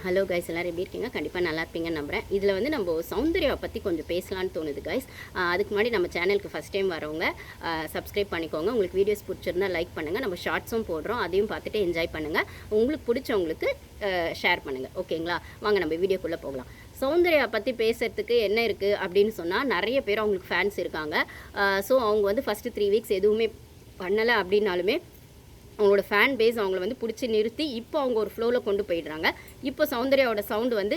Hello guys, எல்லோரும் எப்படி இருக்கீங்க? கண்டிப்பாக நல்லா இருப்பீங்கன்னு நம்புகிறேன். இதில் வந்து நம்ம சௌந்தர்யாவை பற்றி கொஞ்சம் பேசலான்னு தோணுது கைஸ். அதுக்கு முன்னாடி நம்ம சேனலுக்கு ஃபஸ்ட் டைம் வரவங்க சப்ஸ்கிரைப் பண்ணிக்கோங்க. உங்களுக்கு வீடியோஸ் பிடிச்சிருந்தா லைக் பண்ணுங்கள். நம்ம ஷார்ட்ஸும் போடுறோம், அதையும் பார்த்துட்டு என்ஜாய் பண்ணுங்கள். உங்களுக்கு பிடிச்சவங்களுக்கு ஷேர் பண்ணுங்கள். ஓகேங்களா? வாங்க நம்ம வீடியோக்குள்ளே போகலாம். சௌந்தர்யா பற்றி பேசுகிறதுக்கு என்ன இருக்குது அப்படின்னு சொன்னால், நிறைய பேர் அவங்களுக்கு ஃபேன்ஸ் இருக்காங்க. ஸோ அவங்க வந்து ஃபஸ்ட்டு 3 வீக்ஸ் எதுவுமே பண்ணலை அப்படின்னாலுமே அவங்களோட ஃபேன் பேஸ் அவங்கள வந்து பிடிச்சி நிறுத்தி இப்போ அவங்க ஒரு ஃப்ளோவில் கொண்டு போயிடுறாங்க. இப்போ சௌந்தர்யாவோட சவுண்டு வந்து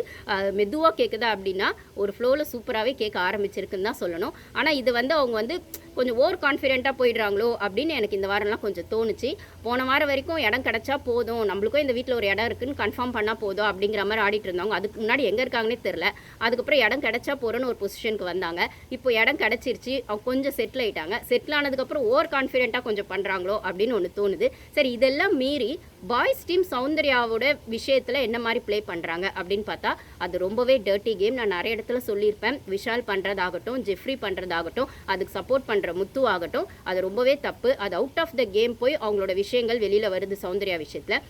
மெதுவாக கேட்குதா அப்படின்னா ஒரு ஃப்ளோவில் சூப்பராகவே கேட்க ஆரம்பிச்சிருக்குன்னு தான் சொல்லணும். ஆனால் இது வந்து அவங்க வந்து கொஞ்சம் ஓவர் கான்ஃபிடென்ட்டாக போயிடுறாங்களோ அப்படின்னு எனக்கு இந்த வாரம்லாம் கொஞ்சம் தோணுச்சு. போன வாரம் வரைக்கும் இடம் கிடச்சா போதும், நம்மளுக்கும் இந்த வீட்டில் ஒரு இடம் இருக்குன்னு கன்ஃபார்ம் பண்ணால் போதும் அப்படிங்கிற மாதிரி ஆடிட்டு இருந்தாங்க. அதுக்கு முன்னாடி எங்கே இருக்காங்கன்னே தெரில. அதுக்கப்புறம் இடம் கிடச்சா போகிறோன்னு ஒரு பொசிஷனுக்கு வந்தாங்க. இப்போ இடம் கிடச்சிருச்சு, அவங்க கொஞ்சம் செட்டில் ஆகிட்டாங்க. செட்டில் ஆனதுக்கப்புறம் ஓவர் கான்ஃபிடென்ட்டாக கொஞ்சம் பண்ணுறாங்களோ அப்படின்னு ஒன்று தோணுது. சரி, இதெல்லாம் மீறி பாய்ஸ் டீம் சௌந்தர்யாவோட விஷயத்தில் என்ன மாதிரி ப்ளே பண்ணுறாங்க அப்படின்னு பார்த்தா அது ரொம்பவே டர்ட்டி கேம். நான் நிறைய இடத்துல சொல்லியிருப்பேன். விஷால் பண்ணுறதாகட்டும், ஜெஃப்ரி பண்ணுறதாகட்டும், அதுக்கு சப்போர்ட் பண்ணுற முத்து ஆகட்டும், அது ரொம்பவே தப்பு. அது அவுட் ஆஃப் த கேம் போய் அவங்களோட விஷயங்கள் வெளியில் வருது சௌந்தர்யா விஷயத்தில்.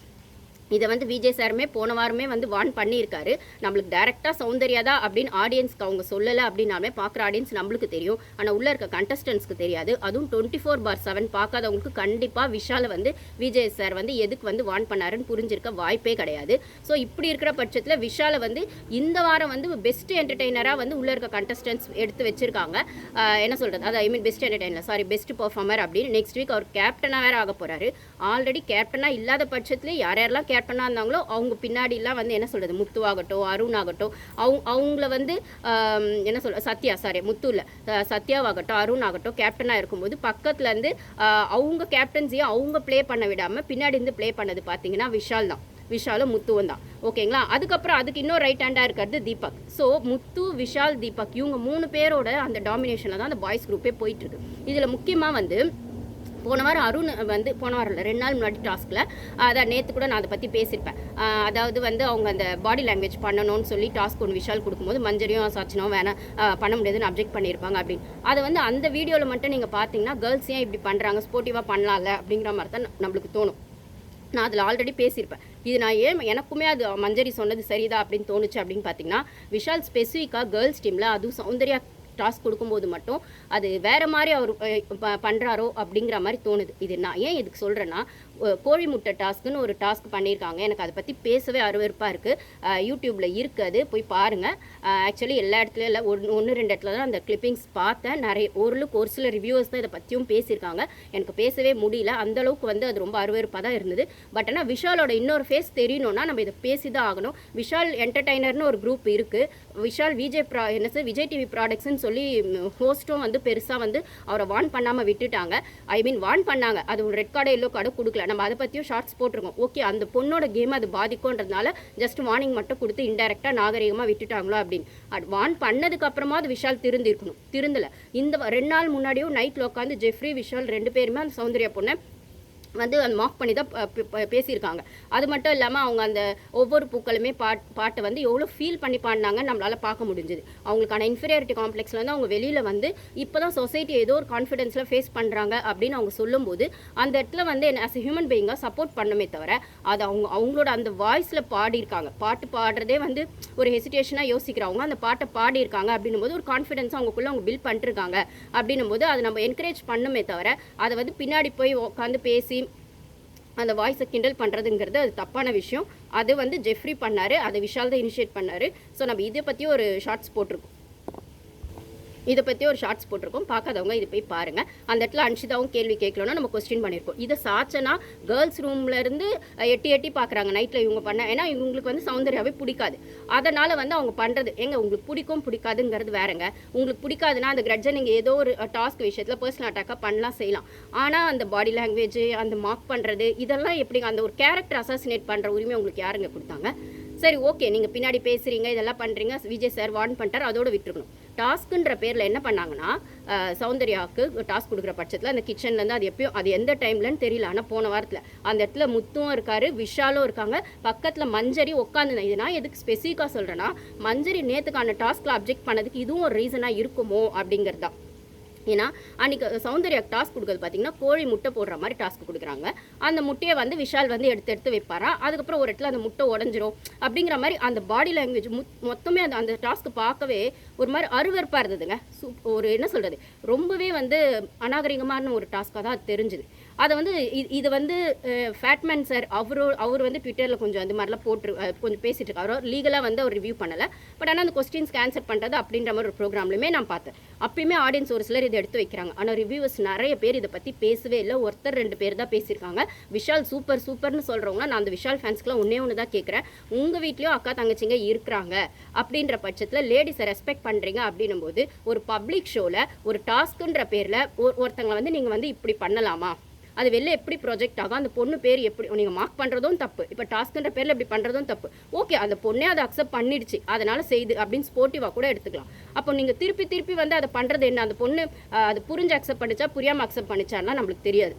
இதை வந்து விஜய் சாருமே போன வாரமே வந்து வார்ன் பண்ணியிருக்காரு. நம்மளுக்கு டேரெக்டாக சௌந்தர்யா தான் அப்படின்னு ஆடியன்ஸ்க்கு அவங்க சொல்லலை அப்படின்னாலுமே பார்க்குற ஆடியன்ஸ் நம்மளுக்கு தெரியும். ஆனால் உள்ளே இருக்க கண்டஸ்டன்ஸ்க்கு தெரியாது. அதுவும் 24/7 பார்க்காதவங்களுக்கு கண்டிப்பாக விஷாலை வந்து விஜய் சார் வந்து எதுக்கு வந்து வார்ன் பண்ணாருன்னு புரிஞ்சிருக்க வாய்ப்பே கிடையாது. ஸோ இப்படி இருக்கிற பட்சத்தில் விஷாலை வந்து இந்த வாரம் வந்து பெஸ்ட் என்டர்டெய்னராக வந்து உள்ளே இருக்க கண்டஸ்டன்ஸ் எடுத்து வச்சுருக்காங்க. என்ன சொல்கிறது, அது I mean best entertainer, sorry best performer அப்படின்னு. நெக்ஸ்ட் வீக் அவர் கேப்டனாக வேறு ஆக போகிறாரு. ஆல்ரெடி கேப்டனாக இல்லாத பட்சத்துலேயே யாரெல்லாம் கேப்டனாக இருந்தாங்களோ அவங்க பின்னாடிலாம் வந்து என்ன சொல்கிறது, முத்துவாகட்டும், அருண் ஆகட்டும், அவங்கள வந்து என்ன சொல்ல முத்து இல்லை, சத்யாவாகட்டும், அருண் ஆகட்டும் கேப்டனாக இருக்கும்போது பக்கத்துலேருந்து அவங்க கேப்டன்சியை அவங்க ப்ளே பண்ண விடாமல் பின்னாடி இருந்து ப்ளே பண்ணது பார்த்தீங்கன்னா விஷால் தான். விஷாலும் முத்துவும் தான். ஓகேங்களா? அதுக்கப்புறம் அதுக்கு இன்னும் ரைட் ஹேண்டாக இருக்கிறது தீபக். ஸோ முத்து, விஷால், தீபக் இவங்க 3 பேரோட அந்த டாமினேஷனில் தான் அந்த பாய்ஸ் குரூப்பே போயிட்டுருக்கு. இதில் முக்கியமாக வந்து போன வாரம் அருண் வந்து போன வாரம் இல்லை 2 நாள் முன்னாடி டாஸ்கில் அதான் நேற்று கூட நான் அதை பற்றி பேசியிருப்பேன். அதாவது வந்து அவங்க அந்த பாடி லாங்குவேஜ் பண்ணணும்னு சொல்லி டாஸ்க் ஒன்று விஷால் கொடுக்கும்போது மஞ்சரியும் சச்சினும் வேணாம் பண்ண முடியாதுன்னு அப்ஜெக்ட் பண்ணியிருப்பாங்க அப்படின்னு. அதை வந்து அந்த வீடியோவில் மட்டும் நீங்கள் பார்த்தீங்கன்னா கேர்ள்ஸ் ஏன் இப்படி பண்ணுறாங்க, ஸ்போர்ட்டிவாக பண்ணலாம்ல அப்படிங்கிற மாதிரி தான் நம்மளுக்கு தோணும். நான் அதில் ஆல்ரெடி பேசியிருப்பேன். இது நான் எனக்குமே அது மஞ்சரி சொன்னது சரிதான் அப்படின்னு தோணுச்சு அப்படின்னு பார்த்தீங்கன்னா, விஷால் ஸ்பெசிஃபிக்காக கேர்ள்ஸ் டீமில் அதுவும் சௌந்தர்யா டாஸ்க் கொடுக்கும்போது மட்டும் அது வேறு மாதிரி அவர் பண்ணுறாரோ அப்படிங்கிற மாதிரி தோணுது. இது நான் ஏன் இதுக்கு சொல்கிறேன்னா, கோழி முட்டை டாஸ்க்குன்னு ஒரு டாஸ்க் பண்ணியிருக்காங்க. எனக்கு அதை பற்றி பேசவே அருவருப்பாக இருக்குது. யூடியூப்பில் இருக்குது, போய் பாருங்கள். ஆக்சுவலி எல்லா இடத்துலையும் இல்லை, 1-2 இடத்துல தான் அந்த கிளிப்பிங்ஸ் பார்த்தேன். ஒரு சில ரிவ்யூவர்ஸ் தான் இதை பற்றியும் பேசியிருக்காங்க. எனக்கு பேசவே முடியல. அந்தளவுக்கு வந்து அது ரொம்ப அருவருப்பாக தான் இருந்தது. பட் ஆனால் விஷாலோட இன்னொரு ஃபேஸ் தெரியணும்னா நம்ம இதை பேசி தான் ஆகணும். விஷால் என்டர்டைனர்னு ஒரு குரூப் இருக்குது. விஷால் விஜய் டிவி ப்ராடக்ட்ஸ்ன்னு சொல்லி ஹோஸ்ட்டும் வந்து பெருசாக வந்து அவரை வார்ன் பண்ணாமல் விட்டுட்டாங்க. ஐ மீன் வார்ன் பண்ணாங்க, அது ஒரு ரெட் கார்டு எல்லோ கார்டு கொடுக்கல. நம்ம அதை பற்றியும் ஷார்ட்ஸ் போட்டிருக்கோம். ஓகே, அந்த பொண்ணோட கேம் அது பாதிக்கும்ன்றதுனால ஜஸ்ட் வார்னிங் மட்டும் கொடுத்து இன்டெரக்டாக நாகரிகமாக விட்டுட்டாங்களோ அப்படின்னு. அது வார்ன் பண்ணதுக்கு அப்புறமா அது விஷால் திருந்தலை. இந்த 2 நாள் முன்னாடியும் நைட்டில் உட்காந்து ஜெஃப்ரி, விஷால் 2 பேருமே அந்த சௌந்தர்யா பொண்ணை வந்து அந்த மார்க் பண்ணி தான் பேசியிருக்காங்க. அது மட்டும் இல்லாமல் அவங்க அந்த ஒவ்வொரு பூக்களுமே பாட்டை வந்து எவ்வளோ ஃபீல் பண்ணி பாடினாங்க நம்மளால் பார்க்க முடிஞ்சுது. அவங்களுக்கான இன்ஃபீரியாரிட்டி காம்ப்ளெக்ஸில் வந்து அவங்க வெளியில் வந்து இப்போ தான் சொசைட்டி ஏதோ ஒரு கான்ஃபிடென்ஸில் ஃபேஸ் பண்ணுறாங்க அப்படின்னு அவங்க சொல்லும்போது அந்த இடத்துல வந்து ஆஸ் எ ஹியூமன் பீயிங்காக சப்போர்ட் பண்ணுமே தவிர அது அவங்களோட அந்த வாய்ஸில் பாடியிருக்காங்க. பாட்டு பாடுறதே வந்து ஒரு ஹெசிடேஷனாக யோசிக்கிறவங்க அந்த பாட்டை பாடியிருக்காங்க அப்படின்னும் போது ஒரு கான்ஃபிடென்ஸாக அவங்களுக்குள்ளே அவங்க பில்ட் பண்ணிருக்காங்க அப்படின்னும் போது அதை நம்ம என்கரேஜ் பண்ணுமே தவிர அதை வந்து பின்னாடி போய் உட்காந்து பேசி அந்த வாய்ஸை கிண்டல் பண்ணுறதுங்கிறது அது தப்பான விஷயம். அது வந்து ஜெஃப்ரி பண்ணார், அதை விஷால் தான் இனிஷியேட் பண்ணார். ஸோ நம்ம இதை பற்றி ஒரு ஷார்ட்ஸ் போட்டிருக்கோம். பார்க்காதவங்க இது போய் பாருங்கள். அந்த இடத்துல அன்ஷிதாவும் கேள்வி கேட்கலன்னா நம்ம கொஸ்டின் பண்ணியிருக்கோம். இதை சாச்சனா கேர்ள்ஸ் ரூம்லேருந்து எட்டி பார்க்குறாங்க நைட்டில் இவங்க பண்ண. ஏன்னா இவங்களுக்கு வந்து சௌந்தர்யாவே பிடிக்காது. அதனால் வந்து அவங்க பண்ணுறது உங்களுக்கு பிடிக்காதுங்கிறது வேறங்க. உங்களுக்கு பிடிக்காதுன்னா அந்த கிரட்ஜை நீங்கள் ஏதோ ஒரு டாஸ்க் விஷயத்தில் பர்சனல் அட்டாக்காக பண்ணலாம், செய்யலாம். ஆனால் அந்த பாடி லாங்குவேஜ், அந்த மார்க் பண்ணுறது இதெல்லாம் எப்படிங்க, அந்த ஒரு கேரக்டர் அசாசினேட் பண்ணுற உரிமை உங்களுக்கு யாருங்க கொடுத்தாங்க? சரி, ஓகே, நீங்கள் பின்னாடி பேசுகிறீங்க, இதெல்லாம் பண்ணுறீங்க, விஜய் சார் வார்ன் பண்ணிட்டார், அதோடு விட்டுருக்கணும். டாஸ்க்குன்ற பேரில் என்ன பண்ணாங்கன்னா, சௌந்தர்யாவுக்கு டாஸ்க் கொடுக்குற பட்சத்தில் அந்த கிச்சன்லேருந்து அது எந்த டைம்லன்னு தெரியல. ஆனால் போன வாரத்தில் அந்த இடத்துல முத்துவும் இருக்கார், விஷாலும் இருக்காங்க, பக்கத்தில் மஞ்சரி உட்காந்துருந்தேன். இது நான் எதுக்கு ஸ்பெசிஃபிக்காக சொல்கிறேன்னா, மஞ்சரி நேற்றுக்கான டாஸ்கில் அப்ஜெக்ட் பண்ணதுக்கு இதுவும் ஒரு ரீசனாக இருக்குமோ அப்படிங்கிறது தான். ஏன்னா அன்றைக்கி சௌந்தர்யா டாஸ்க் கொடுக்குறது பார்த்தீங்கன்னா கோழி முட்டை போடுற மாதிரி டாஸ்க் கொடுக்குறாங்க. அந்த முட்டையை வந்து விஷால் வந்து எடுத்து வைப்பாரா, அதுக்கப்புறம் ஒரு இடத்துல அந்த முட்டை உடஞ்சிரும் அப்படிங்கிற மாதிரி அந்த பாடி லாங்குவேஜ் மொத்தமே அந்த டாஸ்க்கு பார்க்கவே ஒரு மாதிரி அருவருப்பாக இருந்ததுங்க. ஒரு என்ன சொல்கிறது, ரொம்பவே வந்து அநாகரிகமான ஒரு டாஸ்க்காக தான் அது தெரிஞ்சுது. அதை வந்து இது வந்து ஃபேட்மேன் சார் அவர் வந்து ட்விட்டரில் கொஞ்சம் அந்த மாதிரிலாம் கொஞ்சம் பேசிகிட்டு இருக்காரு. அவர் லீகலாக வந்து அவர் ரிவ்யூ பண்ணலை. பட் ஆனால் அந்த கொஸ்டின்ஸ்க்கு ஆன்சர் பண்ணுறது அப்படின்ற மாதிரி ஒரு ப்ரோக்ராம்லையுமே நான் பார்த்தேன். அப்பயுமே ஆடியன்ஸ் ஒரு சிலர் இதை எடுத்து வைக்கிறாங்க. ஆனால் ரிவ்யூவர்ஸ் நிறைய பேர் இதை பற்றி பேசவே இல்லை. ஒருத்தர் 2 பேர் தான் பேசியிருக்காங்க. விஷால் சூப்பர்னு சொல்கிறவங்க. நான் அந்த விஷால் ஃபேன்ஸ்க்குலாம் ஒன்று தான் கேட்குறேன். உங்கள் வீட்லேயும் அக்கா தங்கச்சிங்க இருக்கிறாங்க அப்படின்ற பட்சத்தில் லேடிஸை ரெஸ்பெக்ட் பண்ணுறீங்க அப்படின்னும் போது ஒரு பப்ளிக் ஷோவில் ஒரு டாஸ்க்குன்ற பேரில் ஒருத்தங்களை வந்து நீங்கள் வந்து இப்படி பண்ணலாமா, அது வெளில எப்படி ப்ரொஜெக்ட் ஆகும், அந்த பொண்ணு பேர் எப்படி நீங்கள் மார்க் பண்ணுறதும் தப்பு, இப்போ டாஸ்க்குன்ற பேரில் இப்படி பண்ணுறதும் தப்பு. ஓகே, அந்த பொண்ணே அதை அக்செப்ட் பண்ணிடுச்சு, அதனால் செய்து அப்படின்னு ஸ்போர்ட்டிவாக கூட எடுத்துக்கலாம். அப்போ நீங்கள் திருப்பி வந்து அதை பண்ணுறது என்ன, அந்த பொண்ணு அது புரிஞ்சு அக்செப்ட் பண்ணிச்சா புரியாமல் அக்செப்ட் பண்ணிச்சான்னா நம்மளுக்கு தெரியாது.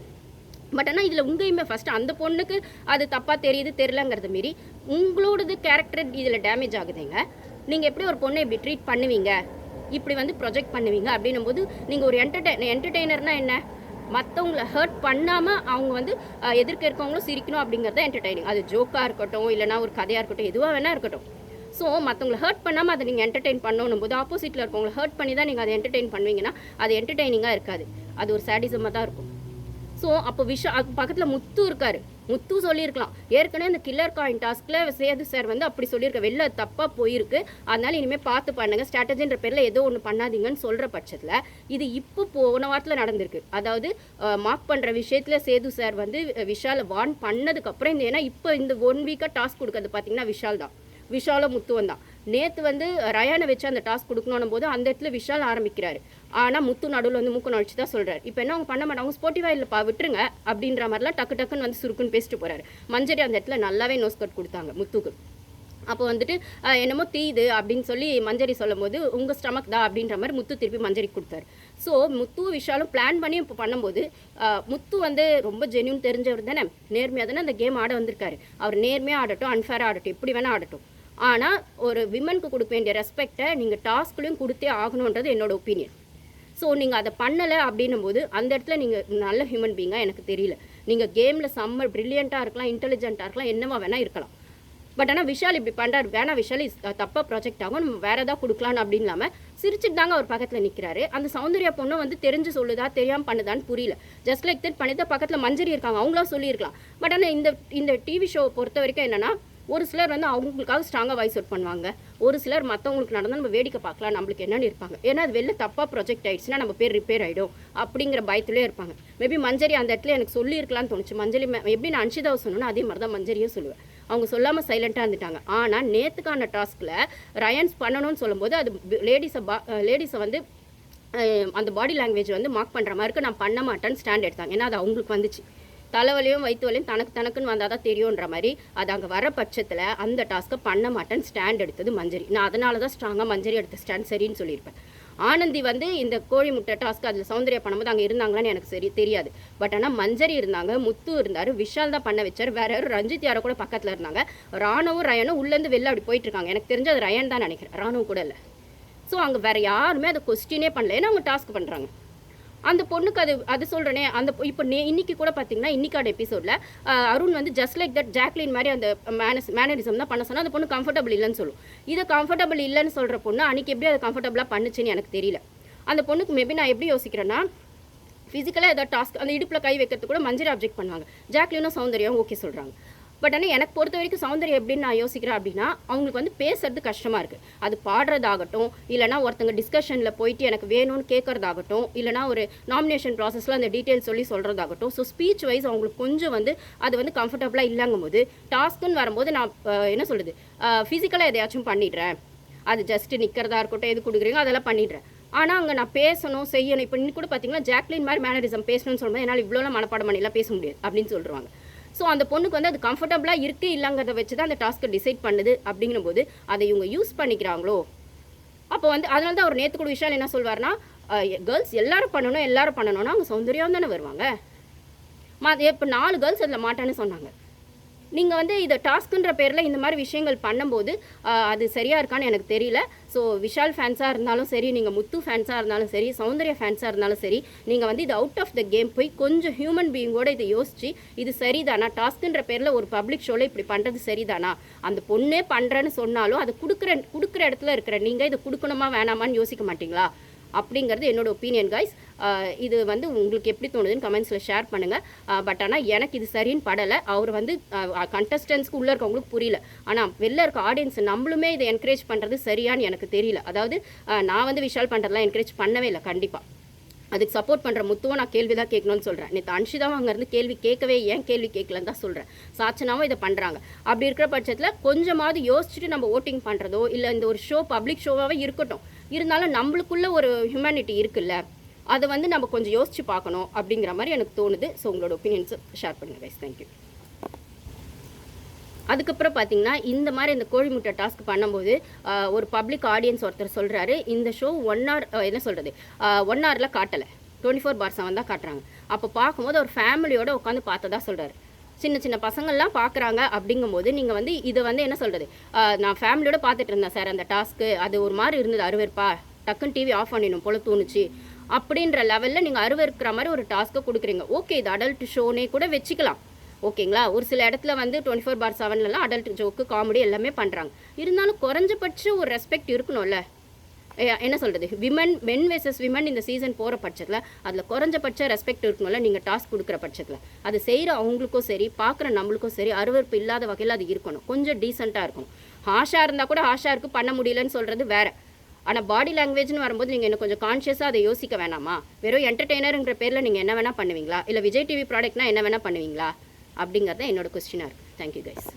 பட் ஆனால் இதில் உங்களையுமே ஃபஸ்ட்டு அந்த பொண்ணுக்கு அது தப்பாக தெரியலங்கிறத மீறி உங்களோடது கேரக்டர் இதில் டேமேஜ் ஆகுதுங்க. நீங்கள் எப்படி ஒரு பொண்ணை இப்படி ட்ரீட் பண்ணுவீங்க, இப்படி வந்து ப்ரொஜெக்ட் பண்ணுவீங்க அப்படின்னும் போது நீங்கள் ஒரு என்டர்டெய்னர்னால் என்ன, மற்றவங்கள ஹர்ட் பண்ணாமல் அவங்க வந்து எதிர்க்க இருக்கவங்களும் சிரிக்கணும் அப்படிங்கிறது என்டர்டெய்னிங். அது ஜோக்காக இருக்கட்டும், இல்லைனா ஒரு கதையாக இருக்கட்டும், எதுவாக வேணா இருக்கட்டும். ஸோ மற்றவங்களை ஹர்ட் பண்ணாமல் அதை நீங்கள் என்டர்டெயின் பண்ணணும் போது ஆப்போசிட்டில் இருக்கவங்களை ஹர்ட் பண்ணி தான் நீங்கள் அதை என்டர்டெயின் பண்ணுவீங்கன்னா அது என்டர்டெய்னிங்காக இருக்காது, அது ஒரு சேடிசமாக தான் இருக்கும். ஸோ அப்போ அது பக்கத்தில் முத்து இருக்கார். முத்து சொல்லியிருக்கலாம், ஏற்கனவே இந்த கில்லர் காயின் டாஸ்கில் சேது சார் வந்து அப்படி சொல்லியிருக்க, வெளில தப்பாக போயிருக்கு, அதனால் இனிமேல் பார்த்து பண்ணுங்க, ஸ்ட்ராட்டஜின்ற பேரில் ஏதோ ஒன்று பண்ணாதீங்கன்னு சொல்கிற பட்சத்தில் இது இப்போ போன வாரத்தில் நடந்திருக்கு. அதாவது மார்க் பண்ணுற விஷயத்தில் சேது சார் வந்து விஷாலை வார்ன் பண்ணதுக்கப்புறம் ஏன்னா இப்போ இந்த 1 வீக்காக டாஸ்க் கொடுக்குறது பார்த்தீங்கன்னா விஷால் தான், விஷாலும் முத்துவன் தான். நேற்று வந்து ரயானை வச்சு அந்த டாஸ்க் கொடுக்கணும் போது அந்த இடத்துல விஷால் ஆரம்பிக்கிறாரு. ஆனால் முத்து நடுவில் வந்து மூக்கு நடிச்சு தான் சொல்கிறார். இப்போ என்ன அவங்க பண்ண மாட்டாங்க, ஸ்போர்ட்டிவாக இல்லைப்பா விட்டுருங்க அப்படின்ற மாதிரிலாம் டக்குன்னு வந்து சுருக்குன்னு பேசிட்டு போகிறாரு. மஞ்சரி அந்த இடத்துல நல்லாவே நோஸ் கட் கொடுத்தாங்க முத்துக்கு. அப்போ வந்துட்டு என்னமோ தீது அப்படின்னு சொல்லி மஞ்சரி சொல்லும் போது உங்கள் ஸ்டமக் தான் அப்படின்ற மாதிரி முத்து திருப்பி மஞ்சரி கொடுத்தாரு. ஸோ முத்து விஷாலும் பிளான் பண்ணி இப்போ பண்ணும்போது முத்து வந்து ரொம்ப ஜென்யூன் தெரிஞ்சவர் தானே, நேர்மையாக தானே அந்த கேம் ஆட வந்திருக்காரு. அவர் நேர்மையாக ஆடட்டும், அன்ஃபேராக ஆடட்டும், எப்படி வேணால் ஆடட்டும். ஆனால் ஒரு விமனுக்கு கொடுக்க வேண்டிய ரெஸ்பெக்டை நீங்கள் டாஸ்க்லையும் கொடுத்தே ஆகணுன்றது என்னோட ஒப்பீனியன். ஸோ நீங்கள் அதை பண்ணலை அப்படின்னும் போது அந்த இடத்துல நீங்கள் நல்ல ஹியூமன் பீங்காக எனக்கு தெரியல. நீங்கள் கேமில் செம்ம ப்ரில்லியண்ட்டாக இருக்கலாம், இன்டெலிஜென்ட்டாக இருக்கலாம், என்னவா வேணால் இருக்கலாம். பட் ஆனால் விஷால் இப்படி பண்ணுறாரு, வேணாம் விஷால் தப்பாக ப்ராஜெக்ட் ஆகும், நம்ம வேறு ஏதாவது கொடுக்கலான்னு அப்படின்னு இல்லாமல் சிரிச்சுட்டு தாங்க அவர் பக்கத்தில் நிற்கிறாரு. அந்த சௌந்தர்யா பொண்ணு வந்து தெரிஞ்சு சொல்லுதா தெரியாமல் பண்ணுதான்னு புரியல. ஜஸ்ட் லைக் தட் பண்ணிதான் பக்கத்தில் மஞ்சரி இருக்காங்க, அவங்களாம் சொல்லியிருக்கலாம். பட் ஆனால் இந்த டிவி ஷோவை பொறுத்த வரைக்கும் என்னென்னா ஒரு சிலர் வந்து அவங்களுக்காக ஸ்ட்ராங்காக வாய்ஸ் அவுட் பண்ணுவாங்க, ஒரு சிலர் மற்றவங்களுக்கு நடந்தால் நம்ம வேடிக்கை பார்க்கலாம், நம்மளுக்கு என்னென்னு இருப்பாங்க. ஏன்னா அது வெளில தப்பாக ப்ரொஜெக்ட் ஆகிடுச்சுன்னா நம்ம பேர் ரிப்பேர் ஆகிடும் அப்படிங்கிற பயத்துலேயே இருப்பாங்க. மேபி மஞ்சரி அந்த இடத்துல எனக்கு சொல்லியிருக்கலான்னு தோணுச்சு. மஞ்சரி எப்படி நான் அன்ஷிதாவை சொன்னோன்னா அதே மாதிரி தான் மஞ்சரியும் சொல்லுவேன். அவங்க சொல்லாமல் சைலண்ட்டாக இருந்துட்டாங்க. ஆனால் நேற்றுக்கான டாஸ்கில் ரயன்ஸ் பண்ணணும்னு சொல்லும்போது அது லேடிஸை வந்து அந்த பாடி லாங்குவேஜ் வந்து மார்க் பண்ணுற மாதிரி நான் பண்ண மாட்டேன்னு ஸ்டாண்ட் எடுத்தாங்க. ஏன்னா அது அவங்களுக்கு வந்துச்சு, தலைவலியும் வயிற்று வலியும் தனக்குன்னு வந்தால் தான் தெரியுன்ற மாதிரி. அது அங்கே வர பட்சத்தில் அந்த டாஸ்க்கை பண்ண மாட்டேன்னு ஸ்டாண்ட் எடுத்தது மஞ்சரி. நான் அதனால தான் ஸ்ட்ராங்காக மஞ்சரி எடுத்த ஸ்டாண்ட் சரின்னு சொல்லியிருப்பேன். ஆனந்தி வந்து இந்த கோழி முட்டை டாஸ்க் அதில் சௌந்தர்யா பண்ணும்போது அங்கே இருந்தாங்களான்னு எனக்கு தெரியாது. பட் ஆனால் மஞ்சரி இருந்தாங்க, முத்து இருந்தார், விஷால் தான் பண்ண வச்சார், வேற யாரும் ரஞ்சித் யாரோ கூட பக்கத்தில் இருந்தாங்க. ராணுவும் ரயனும் உள்ளேருந்து வெளில அப்படி போயிட்டு இருக்காங்க. எனக்கு தெரிஞ்சு அது ரயன் தான் நினைக்கிறேன், ராணுவ கூட இல்லை. ஸோ அங்கே வேறு யாருமே அதை கொஸ்டினே பண்ணல, ஏன்னா அவங்க டாஸ்க் பண்ணுறாங்க. அந்த பொண்ணுக்கு அது சொல்கிறேனே, அந்த இப்போ இன்னைக்கு கூட பார்த்தீங்கன்னா இன்னைக்கான எபிசோடில் அருண் வந்து ஜஸ்ட் லைக் தட் ஜாக்லின் மாதிரி அந்த மேனரிசம் தான் பண்ண சொன்னால் அந்த பொண்ணு கம்ஃபர்டபுள் இல்லைன்னு சொல்லும். இதை கம்ஃபர்டபுள் இல்லைன்னு சொல்கிற பொண்ணு அன்றைக்கி எப்படி அதை கம்ஃபர்டபுளாக பண்ணுச்சுன்னு எனக்கு தெரியல. அந்த பொண்ணுக்கு மேபி நான் எப்படி யோசிக்கிறேன்னா, ஃபிசிக்கலாக ஏதாவது டாஸ்க் அந்த இடுப்பில் கை வைக்கிறது கூட மஞ்சரி அப்ஜெக்ட் பண்ணுவாங்க, ஜாக்லினும் சௌந்தர்யாவும் ஓகே சொல்கிறாங்க. பட் ஆனால் எனக்கு பொறுத்த வரைக்கும் சௌந்தர்யம் எப்படின்னு நான் யோசிக்கிறேன் அப்படின்னா, அவங்களுக்கு வந்து பேசுறது கஷ்டமாக இருக்குது. அது பாடுறதாகட்டும், இல்லைனா ஒருத்தங்க டிஸ்கஷனில் போயிட்டு எனக்கு வேணும்னு கேட்குறதாகட்டும், இல்லைனா ஒரு நாமினேஷன் ப்ராசஸில் அந்த டீட்டெயில்ஸ் சொல்கிறதாகட்டும். ஸோ ஸ்பீச் வைஸ் அவங்களுக்கு கொஞ்சம் வந்து அது வந்து கம்ஃபர்டபுளாக இல்லைங்கும் போது டாஸ்க்குன்னு வரும்போது நான் என்ன சொல்கிறது, ஃபிசிக்கலாக எதையாச்சும் பண்ணிடுறேன், அது ஜஸ்ட்டு நிற்கிறதா இருக்கட்டும், எது கொடுக்குறீங்க அதெல்லாம் பண்ணிடுறேன். ஆனால் அங்கே நான் பேசணும் செய்யணும். இப்போ இன்னும் கூட பார்த்தீங்கன்னா ஜாக்லின் மாதிரி மேனரிசம் பேசணும்னு சொல்லும்போது என்னால் இவ்வளோலாம் மனப்பாடம் பண்ணிலாம் பேச முடியாது அப்படின்னு சொல்லுவாங்க. ஸோ அந்த பொண்ணுக்கு வந்து அது கம்ஃபர்டபுளாக இருக்குது இல்லைங்கிறத வச்சு தான் அந்த டாஸ்க்கை டிசைட் பண்ணுது. அப்படிங்கும்போது அதை இவங்க யூஸ் பண்ணிக்கிறாங்களோ, அப்போ வந்து அதனால தான் அவர் நேற்று கூட விஷால் என்ன சொல்வார்னா, கேர்ள்ஸ் எல்லாரும் பண்ணணும்னா அவங்க சௌந்தர்யம் தானே வருவாங்க. இப்போ 4 கேர்ள்ஸ் அதில் மாட்டான்னு சொன்னாங்க. நீங்கள் வந்து இதை டாஸ்க்குன்ற பேரில் இந்த மாதிரி விஷயங்கள் பண்ணும்போது அது சரியாக இருக்கான்னு எனக்கு தெரியல. ஸோ விஷால் ஃபேன்ஸாக இருந்தாலும் சரி, நீங்கள் முத்து ஃபேன்ஸாக இருந்தாலும் சரி, சௌந்தர்யா ஃபேன்ஸாக இருந்தாலும் சரி, நீங்கள் வந்து இது அவுட் ஆஃப் த கேம் போய் கொஞ்சம் ஹியூமன் பீயிங்கோட இதை யோசிச்சு இது சரிதானா, டாஸ்க்குன்ற பேரில் ஒரு பப்ளிக் ஷோவில் இப்படி பண்ணுறது சரிதானா, அந்த பொண்ணே பண்ணுறேன்னு சொன்னாலும் அது கொடுக்குற இடத்துல இருக்கிற நீங்கள் இதை கொடுக்கணுமா வேணாமான்னு யோசிக்க மாட்டிங்களா அப்படிங்கிறது என்னோட ஒப்பீனியன் கைஸ். இது வந்து உங்களுக்கு எப்படி தோணுதுன்னு கமெண்ட்ஸில் ஷேர் பண்ணுங்கள். பட் ஆனால் எனக்கு இது சரின்னு படலை. அவர் வந்து கண்டஸ்டன்ஸ்க்கு உள்ளே இருக்கவங்களுக்கு புரியல, ஆனால் வெளில இருக்க ஆடியன்ஸ் நம்மளுமே இதை என்கரேஜ் பண்ணுறது சரியான்னு எனக்கு தெரியல. அதாவது நான் வந்து விஷால் பண்ணுறதுலாம் என்கரேஜ் பண்ணவே இல்லை. கண்டிப்பாக அதுக்கு சப்போர்ட் பண்ணுற முத்துவை நான் கேள்வி தான் கேட்கணும்னு சொல்கிறேன். நேற்று அன்ஷிதாவும் அங்கேருந்து கேள்வி கேட்கவே ஏன் கேள்வி கேட்கலன்னு தான் சொல்கிறேன். சாச்சனாவும் இதை பண்ணுறாங்க. அப்படி இருக்கிற பட்சத்தில் கொஞ்சமாவது யோசிச்சுட்டு நம்ம ஓட்டிங் பண்ணுறதோ இல்லை இந்த ஒரு ஷோ பப்ளிக் ஷோவாகவே இருக்கட்டும், இருந்தாலும் நம்மளுக்குள்ள ஒரு ஹியூமனிட்டி இருக்குல்ல, அதை வந்து நம்ம கொஞ்சம் யோசிச்சு பார்க்கணும் அப்படிங்கிற மாதிரி எனக்கு தோணுது. ஸோ உங்களோட ஒப்பீனியன்ஸை ஷேர் பண்ணுங்கள் கைஸ். தேங்க்யூ. அதுக்கப்புறம் பார்த்தீங்கன்னா இந்த மாதிரி இந்த கோழி முட்டை டாஸ்க் பண்ணும்போது ஒரு பப்ளிக் ஆடியன்ஸ் ஒருத்தர் சொல்கிறாரு, இந்த ஷோ 1 hour என்ன சொல்கிறது 1 hourல காட்டலை, 24/7 தான் காட்டுறாங்க. அப்போ பார்க்கும்போது ஒரு ஃபேமிலியோடு உட்காந்து பார்த்ததா சொல்கிறாரு. சின்ன சின்ன பசங்கள்லாம் பார்க்குறாங்க. அப்படிங்கும்போது நீங்கள் வந்து இதை வந்து என்ன சொல்கிறது, நான் ஃபேமிலியோடு பார்த்துட்டு இருந்தேன் சார் அந்த டாஸ்க்கு, அது ஒரு மாதிரி இருந்தது அருவருப்பா, டக்குன்னு டிவி ஆஃப் பண்ணிடணும் போல தோணுச்சு அப்படின்ற லெவலில் நீங்கள் அருவருக்கிற மாதிரி ஒரு டாஸ்க்கை கொடுக்குறீங்க. ஓகே, இது அடல்ட் ஷோனே கூட வச்சுக்கலாம். ஓகேங்களா, ஒரு சில இடத்துல வந்து 24/7 அடல்ட் ஜோக்கு காமெடி எல்லாமே பண்ணுறாங்க. இருந்தாலும் குறைஞ்சபட்ச ஒரு ரெஸ்பெக்ட் இருக்கணும்ல. என்ன சொல்கிறது, மென் வெர்சஸ் விமன் இந்த சீசன் போகிற பட்சத்தில் அதில் குறைஞ்சபட்ச ரெஸ்பெக்ட் இருக்கணும்ல. நீங்கள் டாஸ்க் கொடுக்குற பட்சத்தில் அது செய்கிற அவங்களுக்கும் சரி, பார்க்குற நம்மளுக்கும் சரி, அருவருப்பு இல்லாத வகையில் அது இருக்கணும். கொஞ்சம் டீசெண்டாக இருக்கணும். ஹாஷாக இருந்தால் கூட ஹாஷாக இருக்குது பண்ண முடியலன்னு சொல்கிறது வேறு. ஆனால் பாடி லாங்குவேஜ்னு வரும்போது நீங்கள் என்ன கொஞ்சம் கான்ஷியஸாக அதை யோசிக்க வேணாமா? வெறும் என்டர்டெய்னருங்கிற பேரில் நீங்கள் என்ன வேணால் பண்ணுவீங்களா? இல்லை விஜய் டிவி ப்ராடக்ட்னா என்ன வேணால் பண்ணுவீங்களா? அப்படிங்கிறது தான் என்னோட கொஸ்டினாக இருக்குது. Thank you guys.